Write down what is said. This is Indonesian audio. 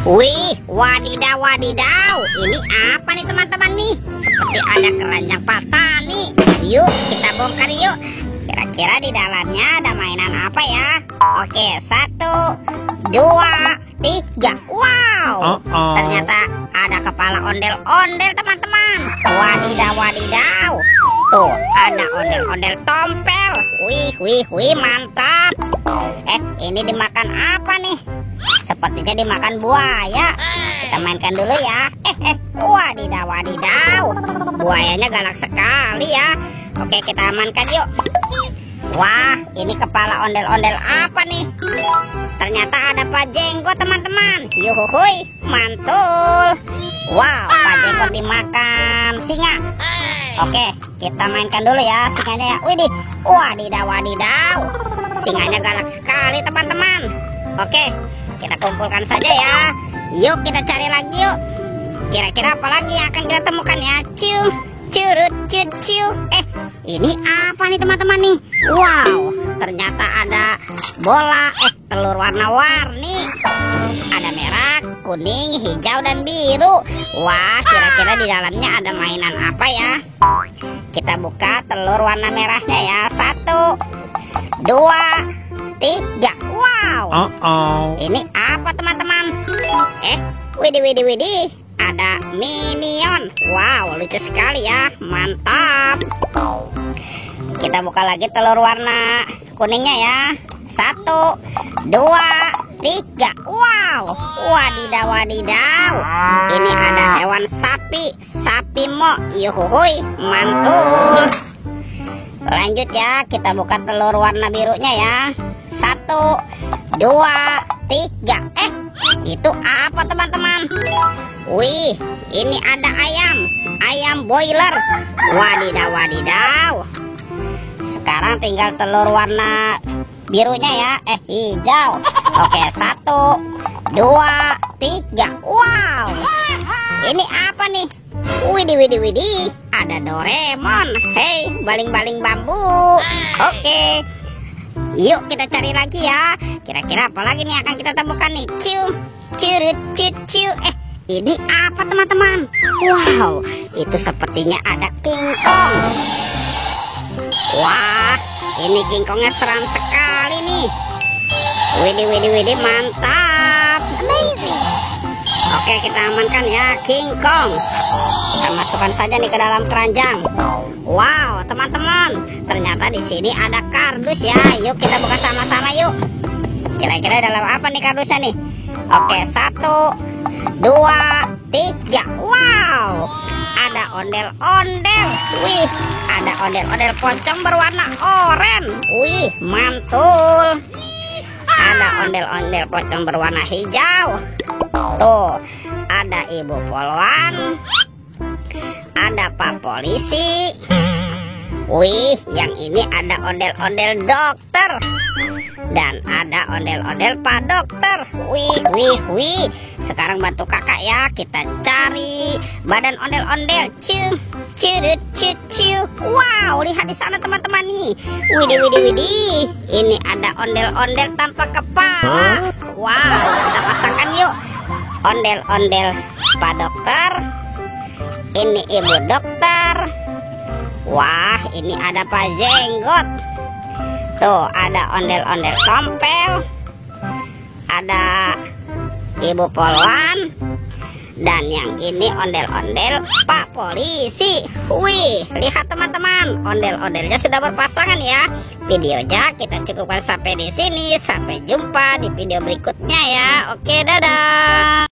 Wih, wadidaw, wadidaw. Ini apa nih teman-teman nih? Seperti ada keranjang patah nih. Yuk, kita bongkar yuk. Kira-kira di dalamnya ada mainan apa ya? Oke, 1, 2, 3. Wow, ternyata ada kepala ondel-ondel teman-teman. Wadidaw, wadidaw. Tuh, ada ondel-ondel tompel. Wih, mantap. Ini dimakan apa nih? Sepertinya dimakan buaya. Kita mainkan dulu ya. Wadidaw, wadidaw. Buayanya galak sekali ya. Oke, kita amankan yuk. Wah, ini kepala ondel-ondel apa nih? Ternyata ada Pak Jenggot teman-teman. Yuhuhuy, mantul. Wow, Pak Jenggot dimakan singa. Oke, kita mainkan dulu ya singanya ya. Widih, wadidaw, wadidaw. Singanya galak sekali teman-teman. Oke, kita kumpulkan saja ya. Yuk kita cari lagi yuk. Kira-kira apa lagi yang akan kita temukan ya? Curut, ciu. Ini apa nih teman-teman nih? Wow, ternyata ada bola telur warna-warni. Ada merah, kuning, hijau, dan biru. Wah, kira-kira di dalamnya ada mainan apa ya? Kita buka telur warna merahnya ya. 1, 2, 3. Wow, ini apa teman-teman? Widih, ada minion. Wow, lucu sekali ya, mantap. Kita buka lagi telur warna kuningnya ya. 1, 2, 3. Wow, wadidaw, wadidaw. Ini ada hewan sapi mo. Yuhuhuy, mantul. Lanjut ya, kita buka telur warna birunya ya. 1, 2, 3. Itu apa teman-teman? Wih, ini ada ayam boiler. Wadidaw, wadidaw. Sekarang tinggal telur warna birunya ya. Hijau. Oke, 1, 2, 3. Wow, ini apa nih? Widih, ada Doraemon. Hei, baling-baling bambu. Oke, yuk kita cari lagi ya. Kira-kira apa lagi nih akan kita temukan nih? Curut, ciu. Ini apa teman-teman? Wow, itu sepertinya ada King Kong. Wah, ini King Kongnya seram sekali nih. Widih, mantap. Oke, kita amankan ya King Kong. Kita masukkan saja nih ke dalam keranjang. Wow, teman-teman, ternyata di sini ada kardus ya. Yuk kita buka sama-sama yuk. Kira-kira dalam apa nih kardusnya nih? Oke, 1, 2, 3. Wow, ada ondel-ondel. Wih, ada ondel-ondel pocong berwarna oranye. Wih, mantul. Ada ondel-ondel pocong berwarna hijau. Tuh, ada Ibu Polwan. Ada Pak Polisi. Wih, yang ini ada ondel-ondel dokter. Dan ada ondel-ondel Pak Dokter. Wih. Sekarang bantu kakak ya. Kita cari badan ondel-ondel. Curut, ciu. Wow, lihat di sana teman-teman nih. Widih. Ini ada ondel-ondel tanpa kepala. Wow, kita pasangkan yuk. Ondel-ondel Pak Dokter. Ini Ibu Dokter. Wah, ini ada Pak Jenggot. Tuh, ada ondel-ondel tompel. Ada Ibu Polwan. Dan yang ini ondel-ondel Pak Polisi. Wih, lihat teman-teman, ondel-ondelnya sudah berpasangan ya. Videonya kita cukupkan sampai di sini. Sampai jumpa di video berikutnya ya. Oke, dadah.